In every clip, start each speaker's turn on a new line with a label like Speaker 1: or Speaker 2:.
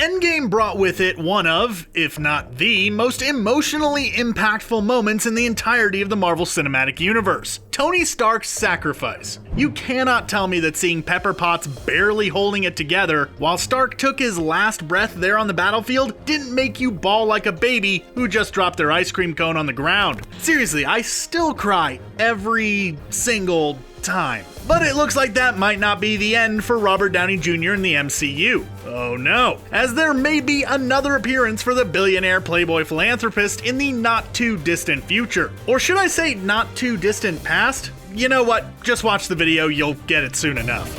Speaker 1: Endgame brought with it one of, if not the, most emotionally impactful moments in the entirety of the Marvel Cinematic Universe. Tony Stark's sacrifice. You cannot tell me that seeing Pepper Potts barely holding it together while Stark took his last breath there on the battlefield didn't make you bawl like a baby who just dropped their ice cream cone on the ground. Seriously, I still cry every single time. But it looks like that might not be the end for Robert Downey Jr. in the MCU. Oh no, as there may be another appearance for the billionaire playboy philanthropist in the not too distant future. Or should I say not too distant past? You know what, just watch the video, you'll get it soon enough.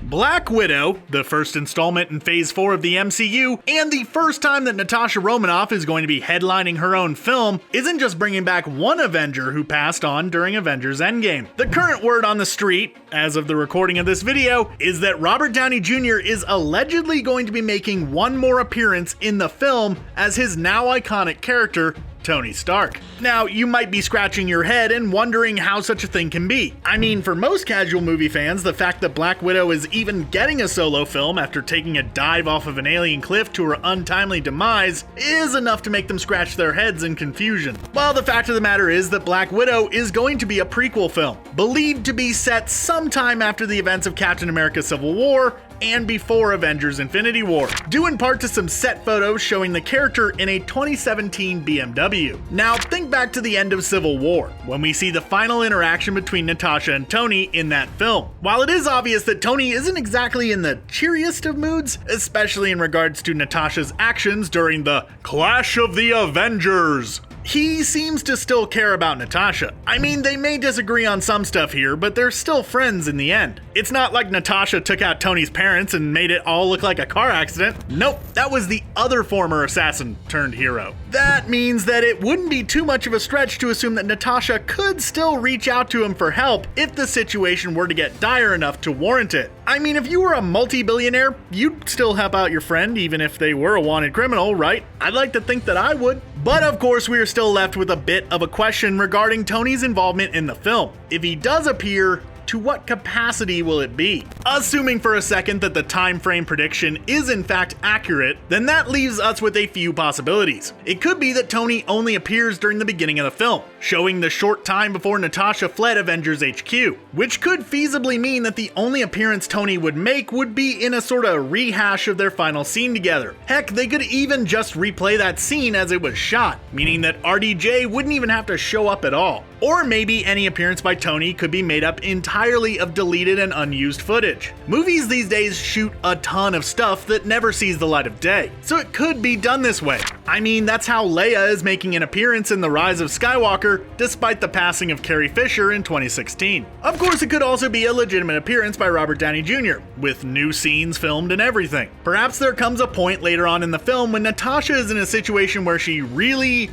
Speaker 1: Black Widow, the first installment in Phase 4 of the MCU, and the first time that Natasha Romanoff is going to be headlining her own film, isn't just bringing back one Avenger who passed on during Avengers Endgame. The current word on the street, as of the recording of this video, is that Robert Downey Jr. is allegedly going to be making one more appearance in the film as his now iconic character, Tony Stark. Now, you might be scratching your head and wondering how such a thing can be. I mean, for most casual movie fans, the fact that Black Widow is even getting a solo film after taking a dive off of an alien cliff to her untimely demise is enough to make them scratch their heads in confusion. Well, the fact of the matter is that Black Widow is going to be a prequel film, believed to be set sometime after the events of Captain America: Civil War and before Avengers: Infinity War, due in part to some set photos showing the character in a 2017 BMW. Now, think back to the end of Civil War, when we see the final interaction between Natasha and Tony in that film. While it is obvious that Tony isn't exactly in the cheeriest of moods, especially in regards to Natasha's actions during the Clash of the Avengers, he seems to still care about Natasha. I mean, they may disagree on some stuff here, but they're still friends in the end. It's not like Natasha took out Tony's parents and made it all look like a car accident. Nope, that was the other former assassin turned hero. That means that it wouldn't be too much of a stretch to assume that Natasha could still reach out to him for help if the situation were to get dire enough to warrant it. I mean, if you were a multi-billionaire, you'd still help out your friend even if they were a wanted criminal, right? I'd like to think that I would. But of course, we are still left with a bit of a question regarding Tony's involvement in the film. If he does appear, to what capacity will it be? Assuming for a second that the time frame prediction is in fact accurate, then that leaves us with a few possibilities. It could be that Tony only appears during the beginning of the film, showing the short time before Natasha fled Avengers HQ, which could feasibly mean that the only appearance Tony would make would be in a sort of rehash of their final scene together. Heck, they could even just replay that scene as it was shot, meaning that RDJ wouldn't even have to show up at all. Or maybe any appearance by Tony could be made up entirely of deleted and unused footage. Movies these days shoot a ton of stuff that never sees the light of day, so it could be done this way. I mean, that's how Leia is making an appearance in The Rise of Skywalker, despite the passing of Carrie Fisher in 2016. Of course, it could also be a legitimate appearance by Robert Downey Jr., with new scenes filmed and everything. Perhaps there comes a point later on in the film when Natasha is in a situation where she really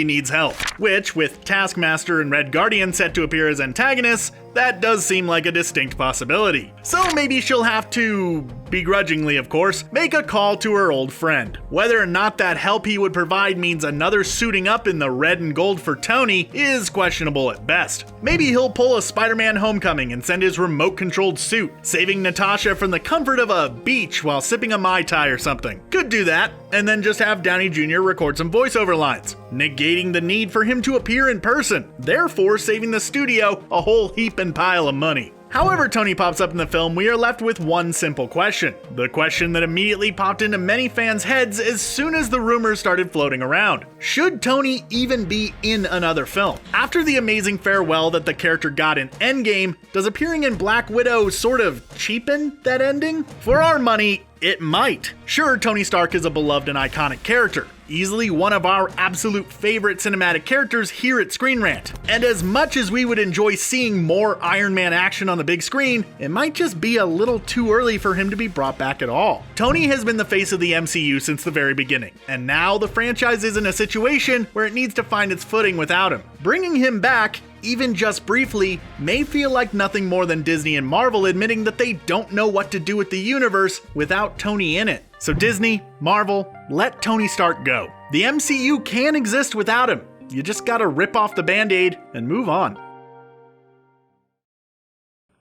Speaker 1: needs help, which, with Taskmaster and Red Guardian set to appear as antagonists, that does seem like a distinct possibility. So maybe she'll have to, begrudgingly of course, make a call to her old friend. Whether or not that help he would provide means another suiting up in the red and gold for Tony is questionable at best. Maybe he'll pull a Spider-Man Homecoming and send his remote-controlled suit, saving Natasha from the comfort of a beach while sipping a Mai Tai or something. Could do that, and then just have Downey Jr. record some voiceover lines, negating the need for him to appear in person, therefore saving the studio a whole heap and pile of money. However Tony pops up in the film, we are left with one simple question. The question that immediately popped into many fans' heads as soon as the rumors started floating around. Should Tony even be in another film? After the amazing farewell that the character got in Endgame, does appearing in Black Widow sort of cheapen that ending? For our money, it might. Sure, Tony Stark is a beloved and iconic character, easily one of our absolute favorite cinematic characters here at ScreenRant. And as much as we would enjoy seeing more Iron Man action on the big screen, it might just be a little too early for him to be brought back at all. Tony has been the face of the MCU since the very beginning, and now the franchise is in a situation where it needs to find its footing without him. Bringing him back, even just briefly, may feel like nothing more than Disney and Marvel admitting that they don't know what to do with the universe without Tony in it. So Disney, Marvel, let Tony Stark go. The MCU can exist without him. You just gotta rip off the band-aid and move on.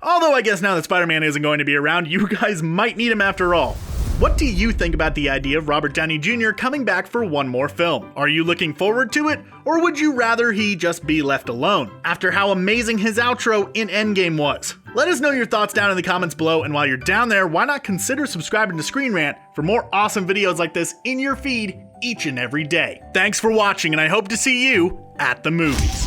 Speaker 1: Although I guess now that Spider-Man isn't going to be around, you guys might need him after all. What do you think about the idea of Robert Downey Jr. coming back for one more film? Are you looking forward to it, or would you rather he just be left alone, after how amazing his outro in Endgame was? Let us know your thoughts down in the comments below, and while you're down there, why not consider subscribing to ScreenRant for more awesome videos like this in your feed each and every day. Thanks for watching, and I hope to see you at the movies.